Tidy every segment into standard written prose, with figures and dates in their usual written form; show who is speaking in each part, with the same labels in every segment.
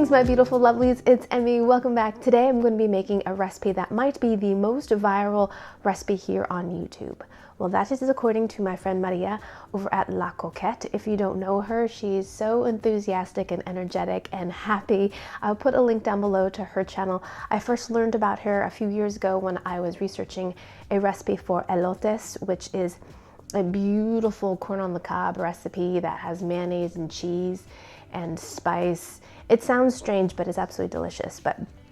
Speaker 1: Greetings, my beautiful lovelies, it's Emmy. Welcome back. Today I'm going to be making a recipe that might be the most viral recipe here on YouTube. Well, that is according to my friend Maria over at La Coquette. If you don't know her, she's so enthusiastic and energetic and happy. I'll put a link down below to her channel. I first learned about her a few years ago when I was researching a recipe for elotes, which is a beautiful corn on the cob recipe that has mayonnaise and cheese and spice. It sounds strange, but it's absolutely delicious.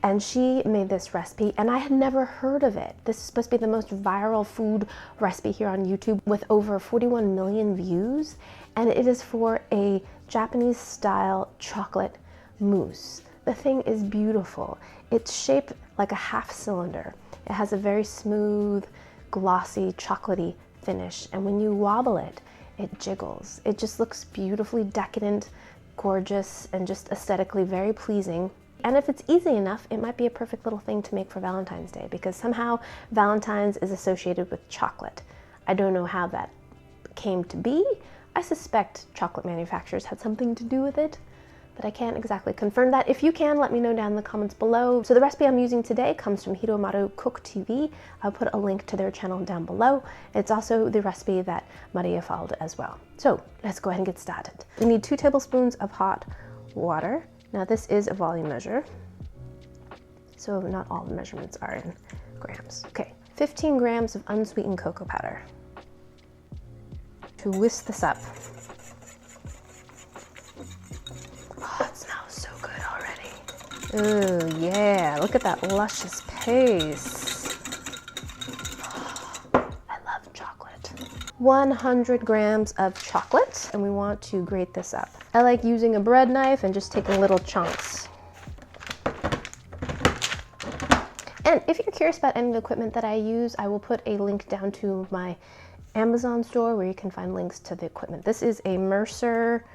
Speaker 1: And she made this recipe and I had never heard of it. This is supposed to be the most viral food recipe here on YouTube with over 41 million views. And it is for a Japanese style chocolate mousse. The thing is beautiful. It's shaped like a half cylinder. It has a very smooth, glossy, chocolatey finish. And when you wobble it, it jiggles. It just looks beautifully decadent, gorgeous, and just aesthetically very pleasing. And if it's easy enough, it might be a perfect little thing to make for Valentine's Day, because somehow Valentine's is associated with chocolate. I don't know how that came to be. I suspect chocolate manufacturers had something to do with it, but I can't exactly confirm that. If you can, let me know down in the comments below. So the recipe I'm using today comes from HiroMaru Cook TV. I'll put a link to their channel down below. It's also the recipe that Maria followed as well. So let's go ahead and get started. We need 2 tablespoons of hot water. Now this is a volume measure, so not all the measurements are in grams. Okay, 15 grams of unsweetened cocoa powder. To whisk this up. Oh, it smells so good already. Oh yeah, look at that luscious paste. Oh, I love chocolate. 100 grams of chocolate, and we want to grate this up. I like using a bread knife and just taking little chunks. And if you're curious about any of the equipment that I use, I will put a link down to my Amazon store where you can find links to the equipment. This is a Mercer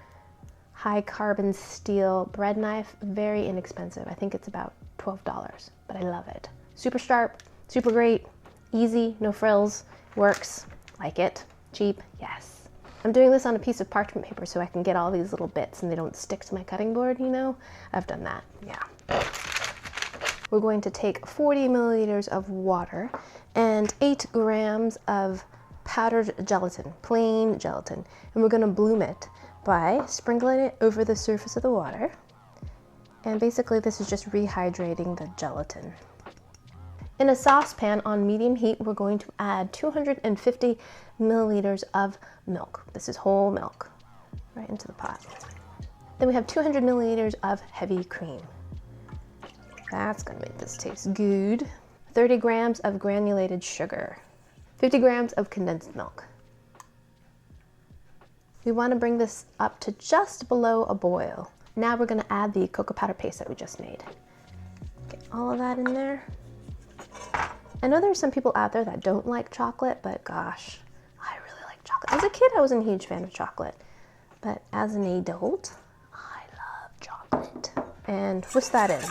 Speaker 1: high carbon steel bread knife, very inexpensive. I think it's about $12, but I love it. Super sharp, super great, easy, no frills, works, like it, cheap, yes. I'm doing this on a piece of parchment paper so I can get all these little bits and they don't stick to my cutting board, you know? I've done that, yeah. We're going to take 40 milliliters of water and 8 grams of powdered gelatin, plain gelatin. And we're gonna bloom it by sprinkling it over the surface of the water. And basically this is just rehydrating the gelatin. In a saucepan on medium heat, we're going to add 250 milliliters of milk. This is whole milk, right into the pot. Then we have 200 milliliters of heavy cream. That's gonna make this taste good. 30 grams of granulated sugar. 50 grams of condensed milk. We wanna bring this up to just below a boil. Now we're gonna add the cocoa powder paste that we just made. Get all of that in there. I know there's some people out there that don't like chocolate, but gosh, I really like chocolate. As a kid, I wasn't a huge fan of chocolate, but as an adult, I love chocolate. And whisk that in.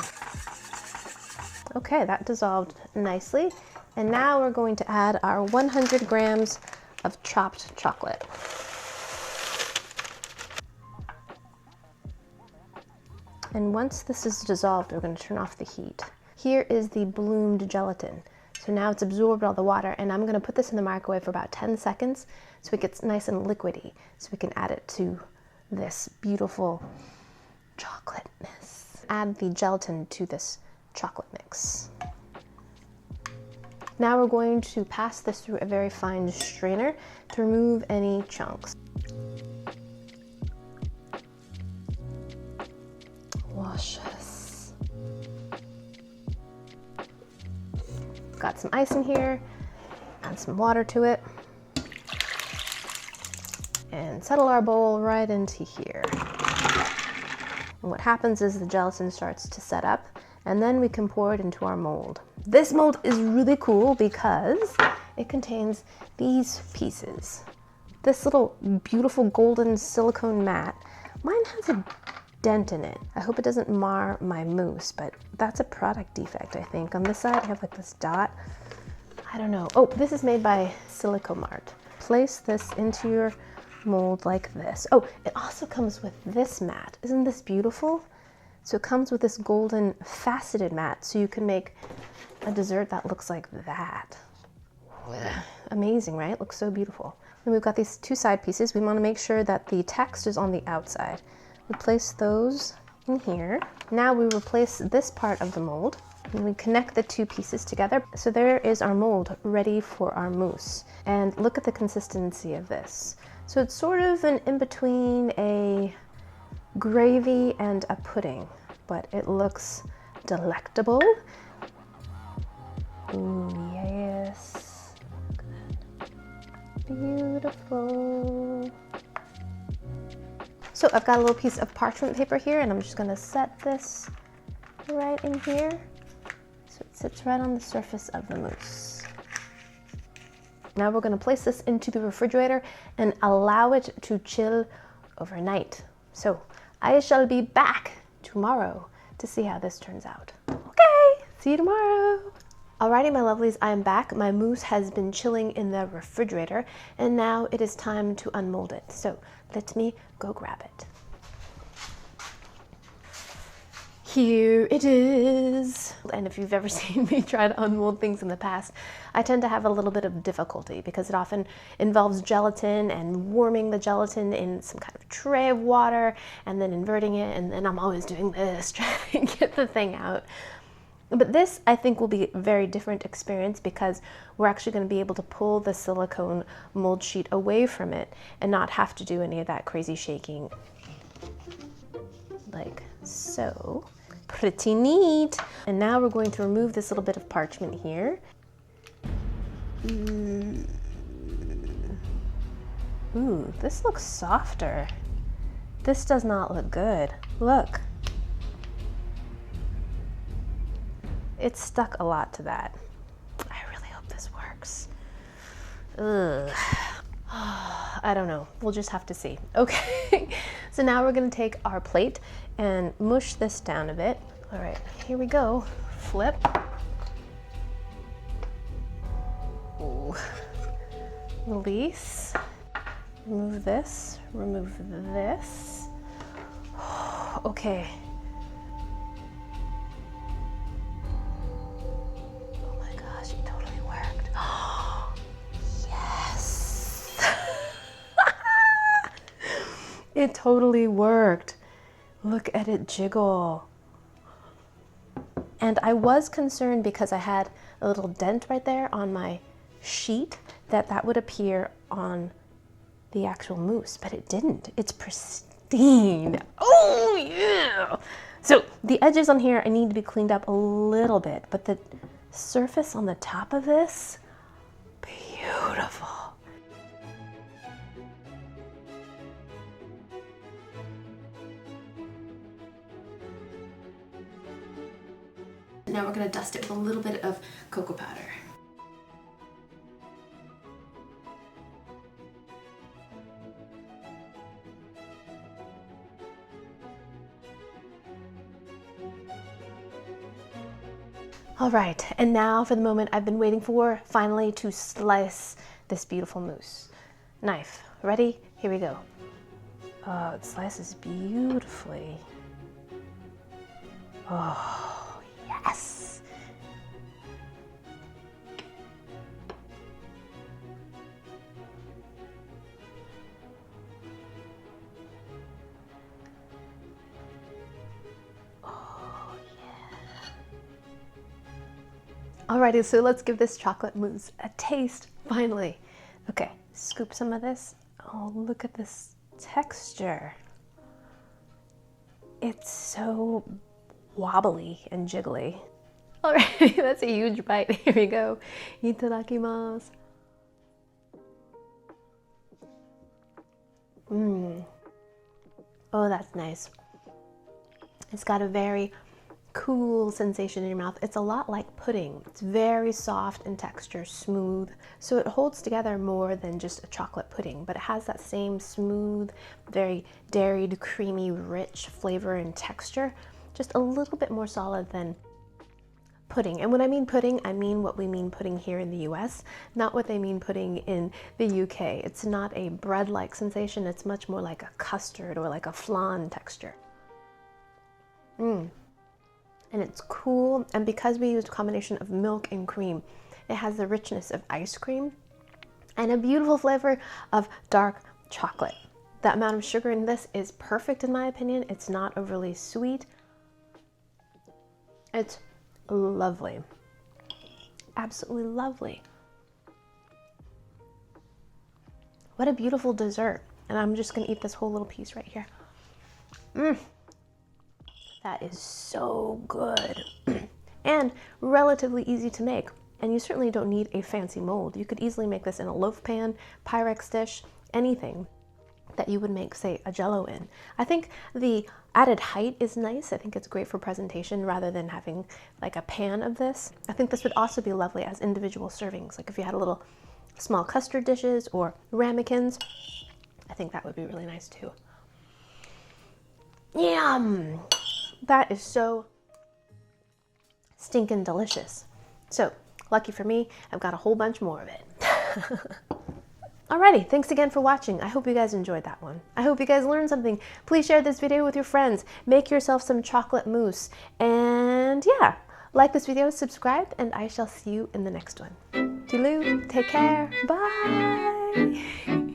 Speaker 1: Okay, that dissolved nicely. And now we're going to add our 100 grams of chopped chocolate. And once this is dissolved, we're going to turn off the heat. Here is the bloomed gelatin. So now it's absorbed all the water, and I'm gonna put this in the microwave for about 10 seconds so it gets nice and liquidy, so we can add it to this beautiful chocolateness. Add the gelatin to this chocolate mix. Now we're going to pass this through a very fine strainer to remove any chunks. Luscious. Got some ice in here, add some water to it, and settle our bowl right into here. And what happens is the gelatin starts to set up, and then we can pour it into our mold. This mold is really cool because it contains these pieces. This little beautiful golden silicone mat. Mine has a dent in it. I hope it doesn't mar my mousse, but that's a product defect, I think. On this side, I have like this dot. I don't know. Oh, this is made by Silicomart. Place this into your mold like this. Oh, it also comes with this mat. Isn't this beautiful? So it comes with this golden faceted mat, so you can make a dessert that looks like that. Amazing, right? It looks so beautiful. And we've got these two side pieces. We want to make sure that the text is on the outside. We place those in here. Now we replace this part of the mold and we connect the two pieces together. So there is our mold ready for our mousse. And look at the consistency of this. So it's sort of an in-between a gravy and a pudding, but it looks delectable. Ooh, yes. Beautiful. So I've got a little piece of parchment paper here and I'm just gonna set this right in here so it sits right on the surface of the mousse. Now we're gonna place this into the refrigerator and allow it to chill overnight. So I shall be back tomorrow to see how this turns out. Okay, see you tomorrow. Alrighty, my lovelies, I'm back. My mousse has been chilling in the refrigerator, and now it is time to unmold it. So let me go grab it. Here it is. And if you've ever seen me try to unmold things in the past, I tend to have a little bit of difficulty because it often involves gelatin and warming the gelatin in some kind of tray of water and then inverting it, and then I'm always doing this, trying to get the thing out. But this, I think, will be a very different experience because we're actually going to be able to pull the silicone mold sheet away from it and not have to do any of that crazy shaking. Like so. Pretty neat. And now we're going to remove this little bit of parchment here. Ooh, this looks softer. This does not look good. Look. It stuck a lot to that. I really hope this works. Ugh. I don't know. We'll just have to see. Okay. So now we're going to take our plate and mush this down a bit. All right, here we go. Flip. Ooh. Release. Remove this. Remove this. Okay. It totally worked. Look at it jiggle. And I was concerned because I had a little dent right there on my sheet that would appear on the actual mousse, but it didn't. It's pristine. Oh yeah. So the edges on here, I need to be cleaned up a little bit, but the surface on the top of this, beautiful. Now we're going to dust it with a little bit of cocoa powder. All right, and now for the moment I've been waiting for, finally to slice this beautiful mousse. Knife, ready? Here we go. Oh, it slices beautifully. Oh. Yes! Oh, yeah. Alrighty, so let's give this chocolate mousse a taste, finally. Okay, scoop some of this. Oh, look at this texture. It's so wobbly and jiggly. All right, that's a huge bite. Here we go. Itadakimasu. Oh, that's nice. It's got a very cool sensation in your mouth. It's a lot like pudding. It's very soft in texture, smooth. So it holds together more than just a chocolate pudding, but it has that same smooth, very dairy, creamy, rich flavor and texture. Just a little bit more solid than pudding. And when I mean pudding, I mean what we mean pudding here in the US, not what they mean pudding in the UK. It's not a bread-like sensation. It's much more like a custard or like a flan texture. And it's cool, and because we used a combination of milk and cream, it has the richness of ice cream and a beautiful flavor of dark chocolate. The amount of sugar in this is perfect in my opinion. It's not overly sweet. It's lovely. Absolutely lovely. What a beautiful dessert. And I'm just gonna eat this whole little piece right here. That is so good. And relatively easy to make. And you certainly don't need a fancy mold. You could easily make this in a loaf pan, Pyrex dish, anything that you would make, say, a Jell-O in. I think the added height is nice. I think it's great for presentation rather than having like a pan of this. I think this would also be lovely as individual servings. Like if you had a little small custard dishes or ramekins, I think that would be really nice too. Yum! That is so stinking delicious. So, lucky for me, I've got a whole bunch more of it. Alrighty, thanks again for watching. I hope you guys enjoyed that one. I hope you guys learned something. Please share this video with your friends. Make yourself some chocolate mousse. And yeah, like this video, subscribe, and I shall see you in the next one. Toodaloo, take care, bye!